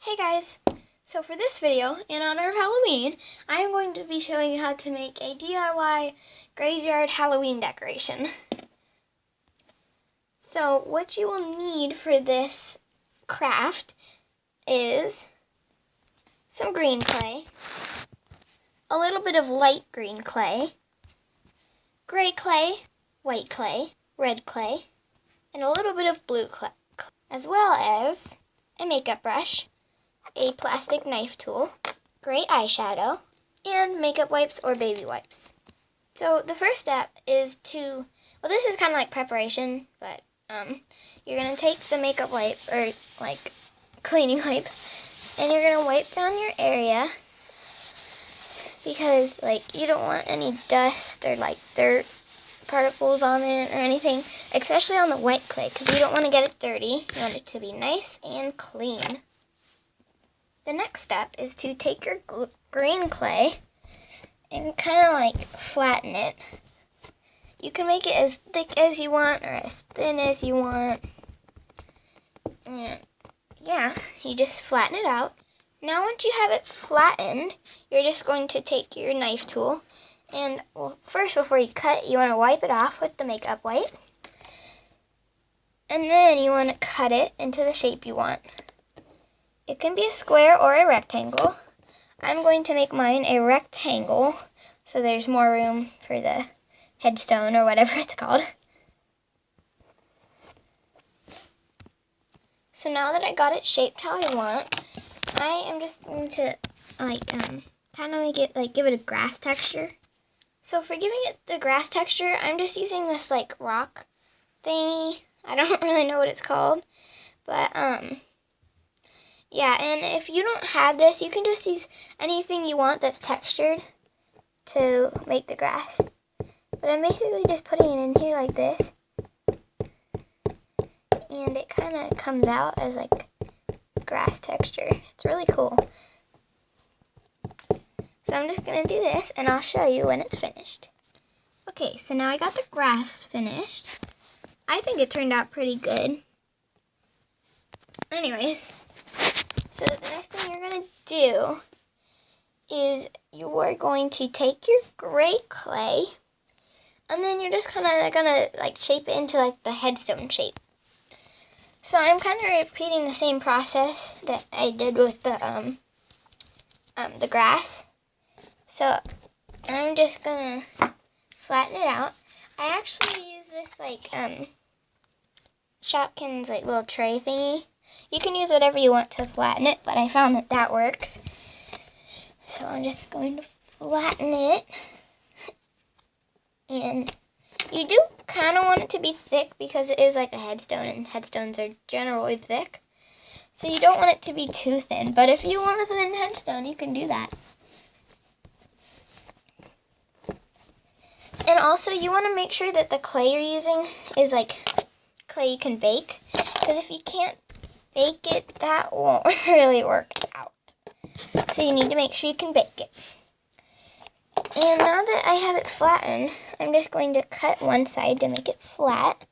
Hey guys! So for this video, in honor of Halloween, I am going to be showing you how to make a DIY graveyard Halloween decoration. So what you will need for this craft is some green clay, a little bit of light green clay, gray clay, white clay, red clay, and a little bit of blue clay, as well as a makeup brush, a plastic knife tool, gray eyeshadow, and makeup wipes or baby wipes. So the first step is this is kind of like preparation, but you're going to take the makeup wipe, or like cleaning wipe, and you're going to wipe down your area because you don't want any dust or dirt particles on it or anything, especially on the white clay, because you don't want to get it dirty. You want it to be nice and clean. The next step is to take your green clay and kind of flatten it. You can make it as thick as you want or as thin as you want. And yeah, you just flatten it out. Now once you have it flattened, you're just going to take your knife tool and, first before you cut, you want to wipe it off with the makeup wipe. And then you want to cut it into the shape you want. It can be a square or a rectangle. I'm going to make mine a rectangle so there's more room for the headstone or whatever it's called. So now that I got it shaped how I want, I am just going to kind of make it give it a grass texture. So for giving it the grass texture, I'm just using this rock thingy. I don't really know what it's called, but yeah, and if you don't have this, you can just use anything you want that's textured to make the grass. But I'm basically just putting it in here like this. And it kind of comes out as grass texture. It's really cool. So I'm just going to do this and I'll show you when it's finished. Okay, so now I got the grass finished. I think it turned out pretty good. Anyways, so the next thing you're going to do is you are going to take your gray clay and then you're just kind of going to shape it into the headstone shape. So I'm kind of repeating the same process that I did with the grass. So I'm just going to flatten it out. I actually use this Shopkins little tray thingy. You can use whatever you want to flatten it, but I found that works. So I'm just going to flatten it. And you do kind of want it to be thick because it is a headstone, and headstones are generally thick. So you don't want it to be too thin, but if you want a thin headstone, you can do that. And also, you want to make sure that the clay you're using is clay you can bake, because if you can't bake it, that won't really work out. So you need to make sure you can bake it. And now that I have it flattened, I'm just going to cut one side to make it flat.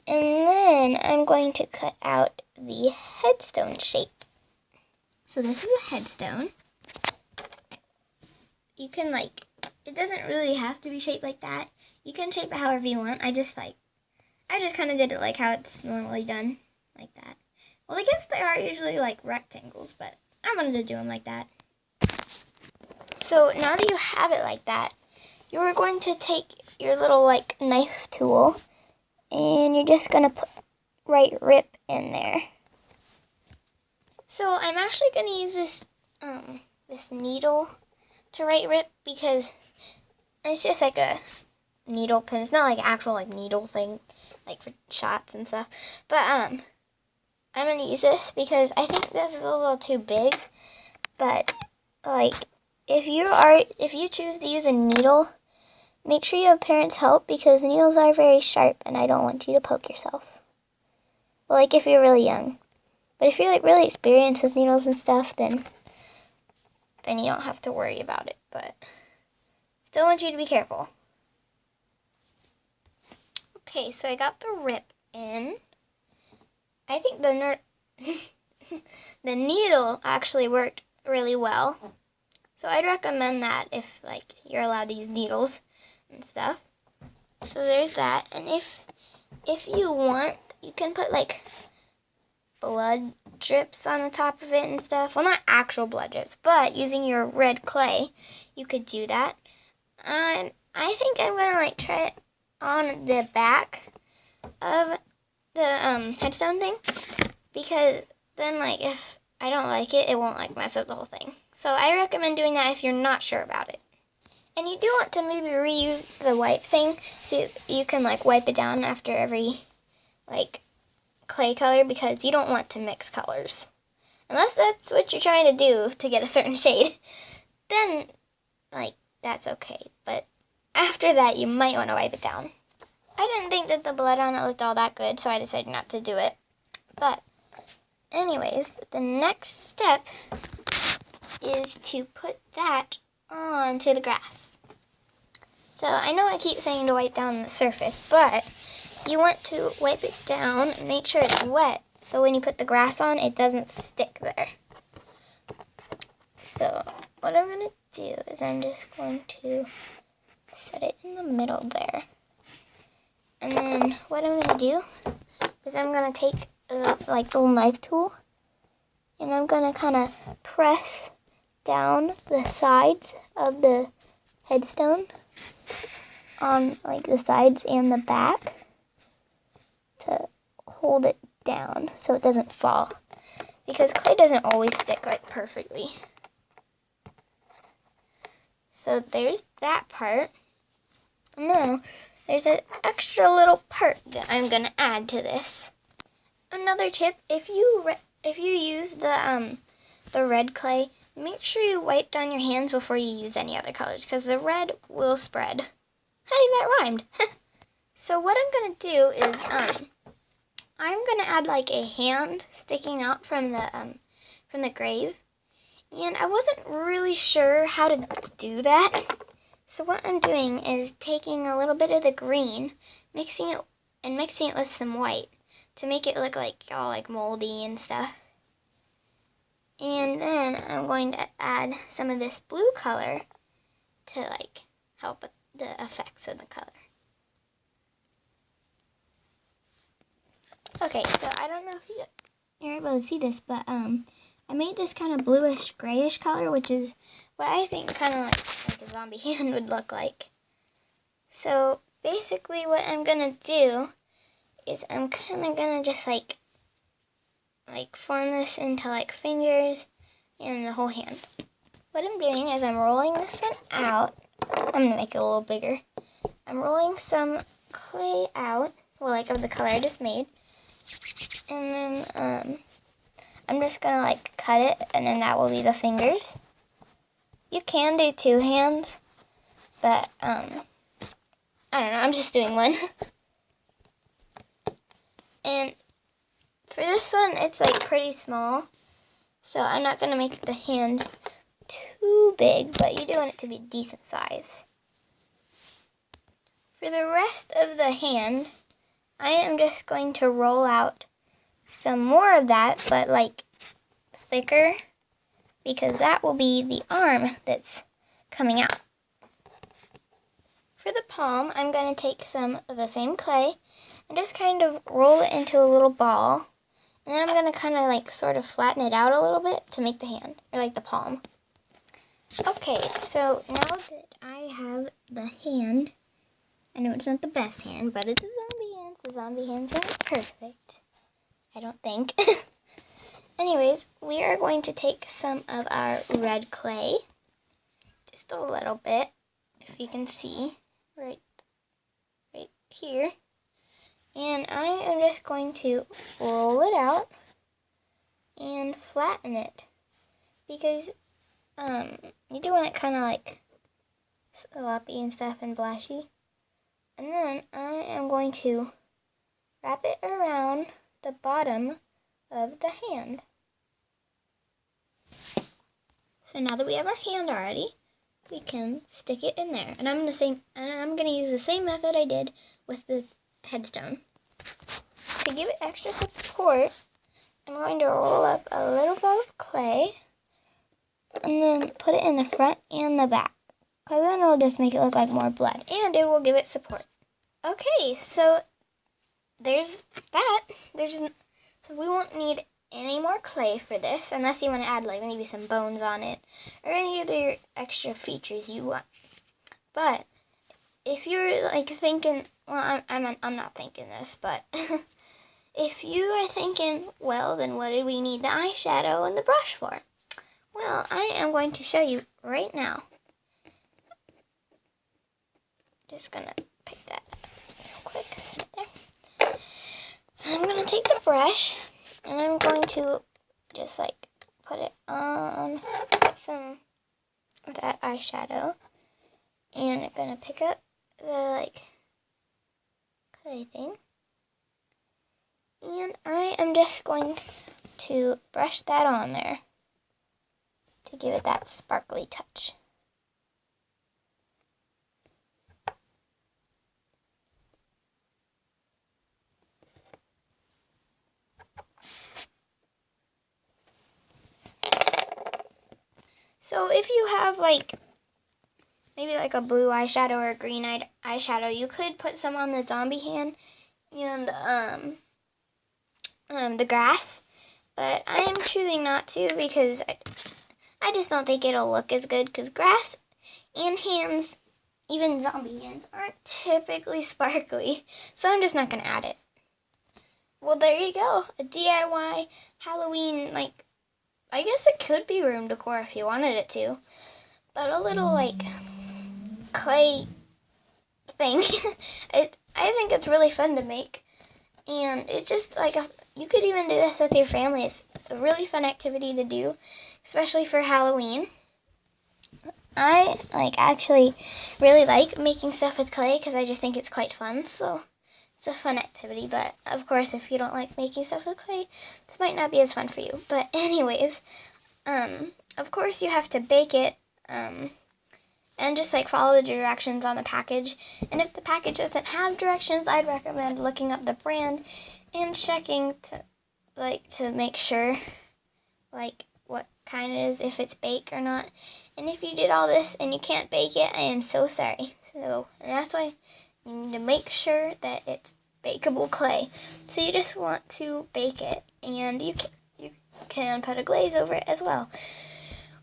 And then I'm going to cut out the headstone shape. So this is a headstone. You can it doesn't really have to be shaped like that. You can shape it however you want. I just kind of did it how it's normally done, like that. Well, I guess they are usually rectangles, but I wanted to do them like that. So now that you have it like that, you're going to take your little knife tool and you're just going to write rip in there. So I'm actually going to use this needle to write rip because it's just a needle pin. It's not an actual needle thing for shots and stuff. But I'm going to use this because I think this is a little too big. But if you choose to use a needle, make sure you have parents' help because needles are very sharp and I don't want you to poke yourself. Well, if you're really young. But if you're really experienced with needles and stuff, then you don't have to worry about it. But still want you to be careful. Okay, so I got the rip in. I think the the needle actually worked really well. So I'd recommend that if like you're allowed to use needles and stuff. So there's that. And if you want, you can put like blood drips on the top of it and stuff. Well, not actual blood drips, but using your red clay, you could do that. I think I'm gonna like try it on the back of the headstone thing, because then like if I don't like it, it won't like mess up the whole thing. So I recommend doing that if you're not sure about it. And you do want to maybe reuse the wipe thing so you can like wipe it down after every like clay color, because you don't want to mix colors. Unless that's what you're trying to do to get a certain shade, then like that's okay. But after that, you might want to wipe it down. I didn't think that the blood on it looked all that good, so I decided not to do it. But anyways, the next step is to put that onto the grass. So I know I keep saying to wipe down the surface, but you want to wipe it down and make sure it's wet, so when you put the grass on, it doesn't stick there. So what I'm going to do is I'm just going to set it in the middle there. And then what I'm going to do is I'm going to take a like little knife tool, and I'm going to kind of press down the sides of the headstone on like the sides and the back to hold it down so it doesn't fall, because clay doesn't always stick like perfectly. So there's that part. Now there's an extra little part that I'm gonna add to this. Another tip: if you use the red clay, make sure you wipe down your hands before you use any other colors, because the red will spread. Hey, that rhymed. So what I'm gonna do is I'm gonna add like a hand sticking out from the grave, and I wasn't really sure how to do that. So what I'm doing is taking a little bit of the green, mixing it with some white to make it look like all like moldy and stuff. And then I'm going to add some of this blue color to like help with the effects of the color. Okay, so I don't know if you're able to see this, but I made this kind of bluish grayish color, which is what I think kind of like a zombie hand would look like. So basically what I'm gonna do is I'm kind of gonna just like form this into like fingers and the whole hand. What I'm doing is I'm rolling this one out. I'm gonna make it a little bigger. I'm rolling some clay out, well, like of the color I just made, and then I'm just gonna like cut it, and then that will be the fingers. You can do two hands, but I don't know, I'm just doing one. And for this one, it's like pretty small, so I'm not gonna make the hand too big, but you do want it to be a decent size. For the rest of the hand, I am just going to roll out some more of that, but like thicker, because that will be the arm that's coming out. For the palm, I'm going to take some of the same clay and just kind of roll it into a little ball, and then I'm going to kind of like sort of flatten it out a little bit to make the hand, or like the palm. Okay, so now that I have the hand, I know it's not the best hand, but it's a zombie hand, so zombie hands aren't perfect, I don't think. Anyways, we are going to take some of our red clay, just a little bit, if you can see, right here, and I am just going to roll it out and flatten it, because you do want it kind of like sloppy and stuff and blashy. And then I am going to wrap it around the bottom of the hand. So now that we have our hand already, we can stick it in there. And I'm gonna use the same method I did with the headstone. To give it extra support, I'm going to roll up a little ball of clay and then put it in the front and the back, because then it'll just make it look like more blood, and it will give it support. Okay, so there's that. So we won't need any more clay for this, unless you want to add like maybe some bones on it or any other extra features you want. But if you're like thinking, well, I'm not thinking this, but if you are thinking, well, then what did we need the eyeshadow and the brush for? Well, I am going to show you right now. Just gonna pick that up real quick. Right there. So I'm gonna take the brush and I'm going to just like put it on some of that eyeshadow, and I'm gonna pick up the like clay thing, and I am just going to brush that on there to give it that sparkly touch. So if you have like maybe like a blue eyeshadow or a green eyeshadow, you could put some on the zombie hand and the grass, but I am choosing not to because I just don't think it'll look as good, because grass and hands, even zombie hands, aren't typically sparkly, so I'm just not going to add it. Well, there you go, a DIY Halloween, like, I guess it could be room decor if you wanted it to, but a little, like, clay thing. I think it's really fun to make, and it's just, like, you could even do this with your family. It's a really fun activity to do, especially for Halloween. I, actually really like making stuff with clay because I just think it's quite fun, so it's a fun activity, but of course, if you don't like making stuff with clay, this might not be as fun for you. But anyways, of course you have to bake it, and just like follow the directions on the package. And if the package doesn't have directions, I'd recommend looking up the brand and checking to make sure, like, what kind it is, if it's baked or not. And if you did all this and you can't bake it, I am so sorry. And that's why you need to make sure that it's bakeable clay. So you just want to bake it, and you can put a glaze over it as well,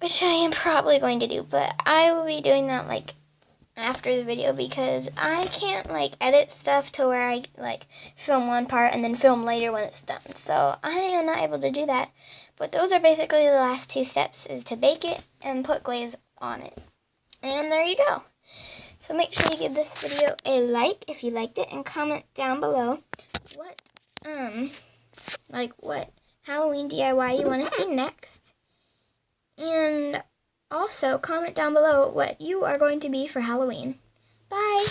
which I am probably going to do, but I will be doing that like after the video, because I can't like edit stuff to where I like film one part and then film later when it's done. So I am not able to do that. But those are basically the last two steps, is to bake it and put glaze on it. And there you go. So make sure you give this video a like if you liked it, and comment down below what Halloween DIY you want to see next. And also comment down below what you are going to be for Halloween. Bye!